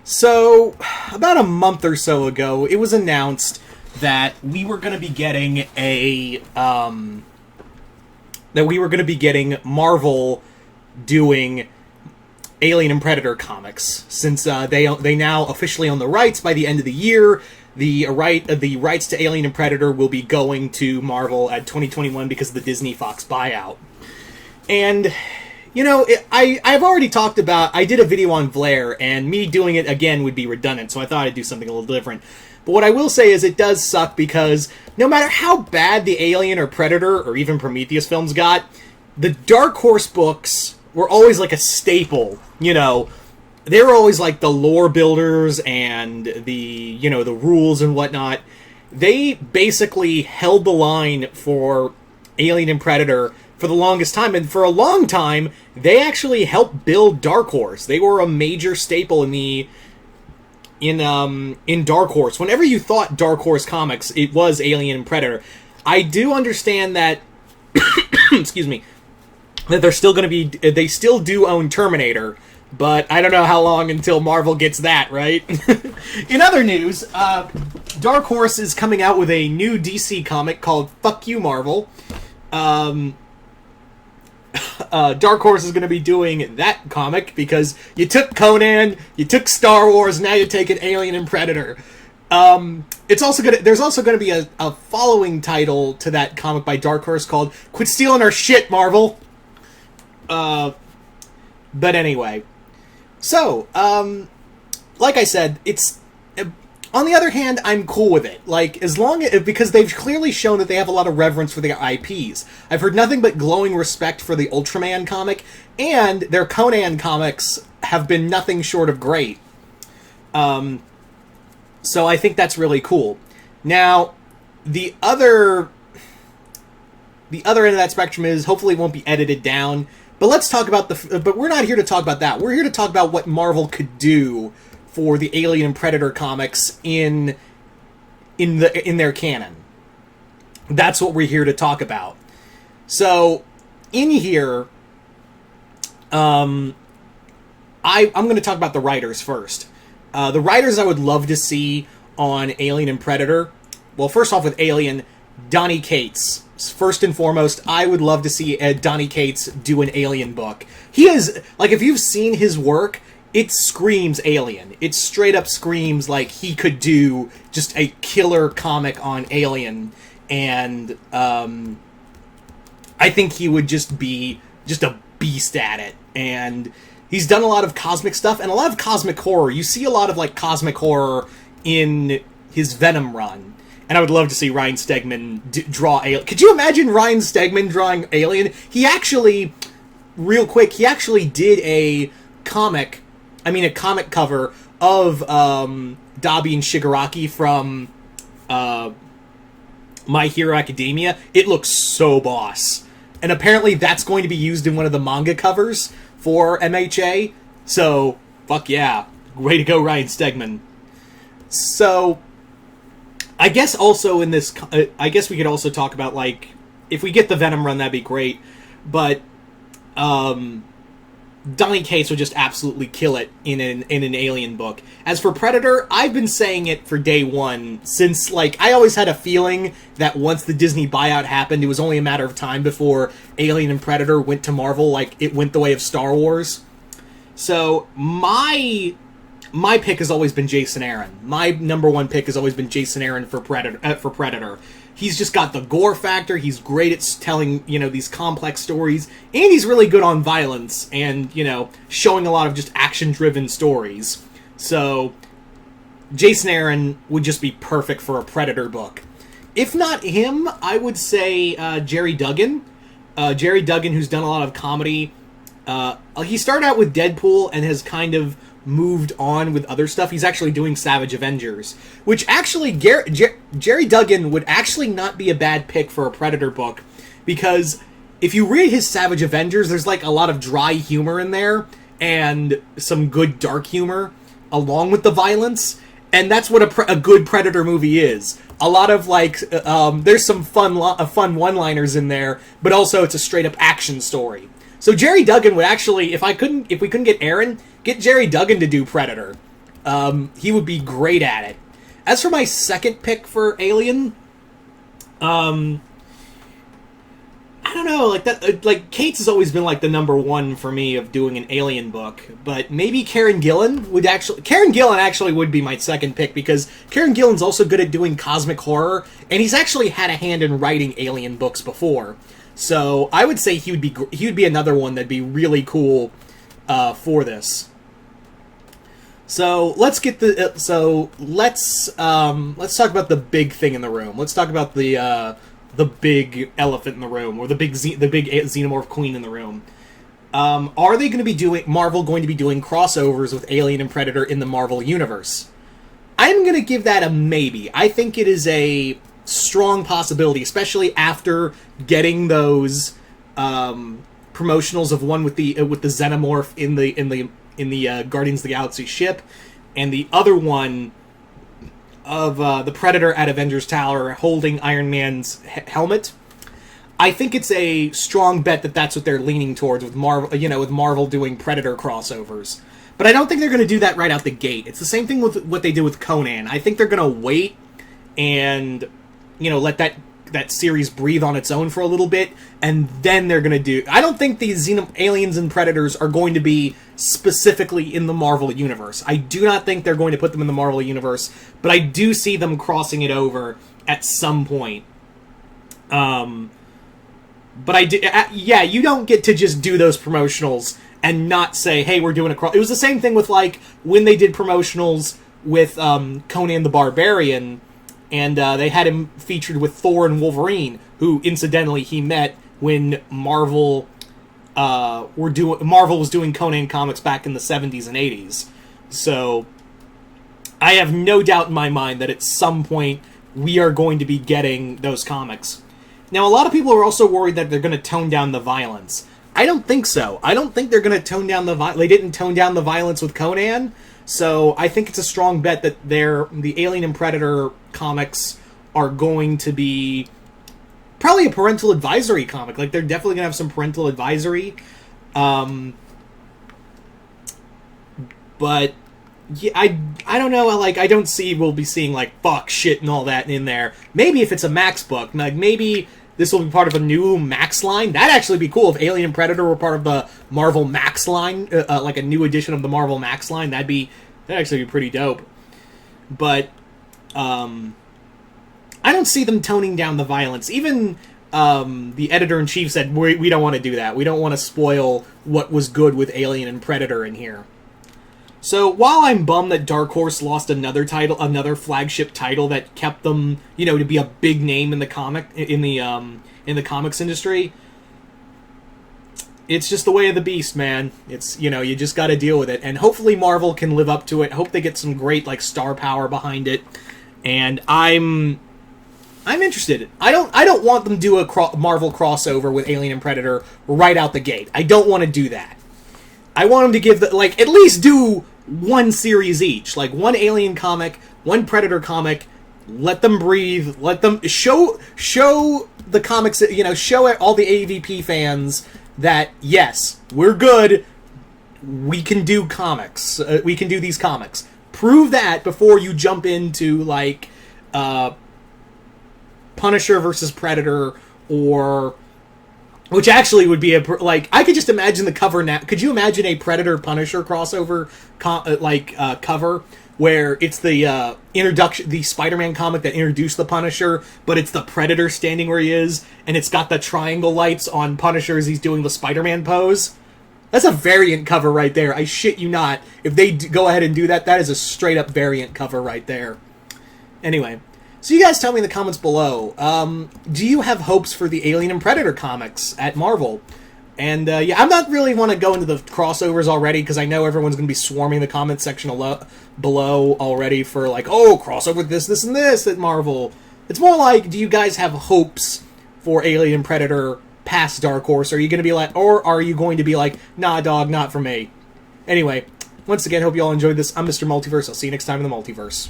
So, about a month or so ago, it was announced that we were going to be getting Marvel doing Alien and Predator comics, since they now officially own the rights. By the end of the year, the rights to Alien and Predator will be going to Marvel at 2021 because of the Disney Fox buyout. And I've already talked about, I did a video on Vlaire, and me doing it again would be redundant, so I thought I'd do something a little different. But what I will say is it does suck, because no matter how bad the Alien or Predator or even Prometheus films got, the Dark Horse books were always like a staple. They were always like the lore builders and the rules and whatnot. They basically held the line for Alien and Predator for the longest time, and for a long time, they actually helped build Dark Horse. They were a major staple in Dark Horse. Whenever you thought Dark Horse comics, it was Alien and Predator. I do understand that, excuse me, that they're still going to be, they still do own Terminator, but I don't know how long until Marvel gets that, right? In other news, Dark Horse is coming out with a new DC comic called Fuck You, Marvel. Dark Horse is going to be doing that comic because you took Conan, you took Star Wars, now you're taking Alien and Predator. There's also going to be a following title to that comic by Dark Horse called "Quit Stealing Our Shit, Marvel." But anyway, so like I said, it's. On the other hand, I'm cool with it. Because they've clearly shown that they have a lot of reverence for their IPs. I've heard nothing but glowing respect for the Ultraman comic, and their Conan comics have been nothing short of great. So I think that's really cool. Now, the other end of that spectrum is hopefully it won't be edited down. But let's talk about but we're not here to talk about that. We're here to talk about what Marvel could do for the Alien and Predator comics in their canon. That's what we're here to talk about. So, in here, I'm going to talk about the writers first. The writers I would love to see on Alien and Predator. Well, first off with Alien, Donny Cates. First and foremost, I would love to see Donny Cates do an Alien book. He is, if you've seen his work, it screams Alien. It straight up screams like he could do just a killer comic on Alien, and I think he would just be just a beast at it. And he's done a lot of cosmic stuff and a lot of cosmic horror. You see a lot of cosmic horror in his Venom run, and I would love to see Ryan Stegman draw Alien. Could you imagine Ryan Stegman drawing Alien? He actually, real quick, did a comic cover of Dabi and Shigaraki from My Hero Academia. It looks so boss. And apparently that's going to be used in one of the manga covers for MHA. So, fuck yeah. Way to go, Ryan Stegman. So, I guess also in this, I guess we could also talk about, if we get the Venom run, that'd be great. But, Donny Cates would just absolutely kill it in an Alien book. As for Predator, I've been saying it for day one, since, I always had a feeling that once the Disney buyout happened, it was only a matter of time before Alien and Predator went to Marvel, it went the way of Star Wars. So, my pick has always been Jason Aaron. My number one pick has always been Jason Aaron for Predator. He's just got the gore factor, he's great at telling, these complex stories, and he's really good on violence and, showing a lot of just action-driven stories. So, Jason Aaron would just be perfect for a Predator book. If not him, I would say Jerry Duggan. Jerry Duggan, who's done a lot of comedy. He started out with Deadpool and has kind of moved on with other stuff. He's actually doing Savage Avengers, which actually Jerry Duggan would actually not be a bad pick for a Predator book, because if you read his Savage Avengers, there's a lot of dry humor in there and some good dark humor along with the violence, and that's what a good Predator movie is. A lot of there's some fun one-liners in there, but also it's a straight up action story. So Jerry Duggan would actually, if we couldn't get Aaron, get Jerry Duggan to do Predator. He would be great at it. As for my second pick for Alien, I don't know, like that. Like Cates has always been like the number one for me of doing an Alien book, but maybe Karen Gillan would actually. Karen Gillan actually would be my second pick because Karen Gillan's also good at doing cosmic horror, and he's actually had a hand in writing Alien books before. So I would say he would be another one that'd be really cool for this. So let's get the let's talk about the big thing in the room. Let's talk about the big elephant in the room, or the big xenomorph queen in the room. Are they going to be Marvel going to be doing crossovers with Alien and Predator in the Marvel universe? I'm going to give that a maybe. I think it is a strong possibility, especially after getting those promotionals of one with the xenomorph in the Guardians of the Galaxy ship, and the other one of the Predator at Avengers Tower holding Iron Man's helmet. I think it's a strong bet that that's what they're leaning towards with Marvel. With Marvel doing Predator crossovers, but I don't think they're going to do that right out the gate. It's the same thing with what they did with Conan. I think they're going to wait and let that series breathe on its own for a little bit, and then they're going to do... I don't think these Aliens and Predators are going to be specifically in the Marvel Universe. I do not think they're going to put them in the Marvel Universe, but I do see them crossing it over at some point. But you don't get to just do those promotionals and not say, hey, we're doing a cross... It was the same thing with, like, when they did promotionals with Conan the Barbarian, and they had him featured with Thor and Wolverine, who, incidentally, he met when Marvel was doing Conan comics back in the 70s and 80s. So, I have no doubt in my mind that at some point we are going to be getting those comics. Now, a lot of people are also worried that they're going to tone down the violence. I don't think so. I don't think they're going to tone down the violence. They didn't tone down the violence with Conan. So I think it's a strong bet that the Alien and Predator comics are going to be probably a parental advisory comic. Like, they're definitely going to have some parental advisory. But yeah, I don't know. Like, I don't see we'll be seeing like fuck, shit, and all that in there. Maybe if it's a Max book, like maybe this will be part of a new Max line. That'd actually be cool if Alien and Predator were part of the Marvel Max line, like a new edition of the Marvel Max line. That'd actually be pretty dope. But I don't see them toning down the violence. Even the editor-in-chief said, we don't want to do that. We don't want to spoil what was good with Alien and Predator in here. So while I'm bummed that Dark Horse lost another flagship title that kept them, to be a big name in the comics industry, it's just the way of the beast, man. It's, you just got to deal with it, and hopefully Marvel can live up to it. Hope they get some great like star power behind it, and I'm interested. I don't want them to do a Marvel crossover with Alien and Predator right out the gate. I don't want to do that. I want them to give at least do one series each, like one Alien comic, one Predator comic. Let them breathe. Let them show the comics. Show all the AVP fans that yes, we're good. We can do comics. We can do these comics. Prove that before you jump into like Punisher versus Predator, or which actually would be I could just imagine the cover now. Could you imagine a Predator Punisher crossover cover where it's the introduction, the Spider-Man comic that introduced the Punisher, but it's the Predator standing where he is, and it's got the triangle lights on Punisher as he's doing the Spider-Man pose? That's a variant cover right there. I shit you not. If they go ahead and do that, that is a straight-up variant cover right there. Anyway, so you guys tell me in the comments below, do you have hopes for the Alien and Predator comics at Marvel? And I'm not really want to go into the crossovers already, because I know everyone's going to be swarming the comment section below already for like, oh, crossover with this, and this at Marvel. It's more like, do you guys have hopes for Alien and Predator past Dark Horse? Are you going to be like, or are you going to be like, nah, dog, not for me? Anyway, once again, hope you all enjoyed this. I'm Mr. Multiverse. I'll see you next time in the Multiverse.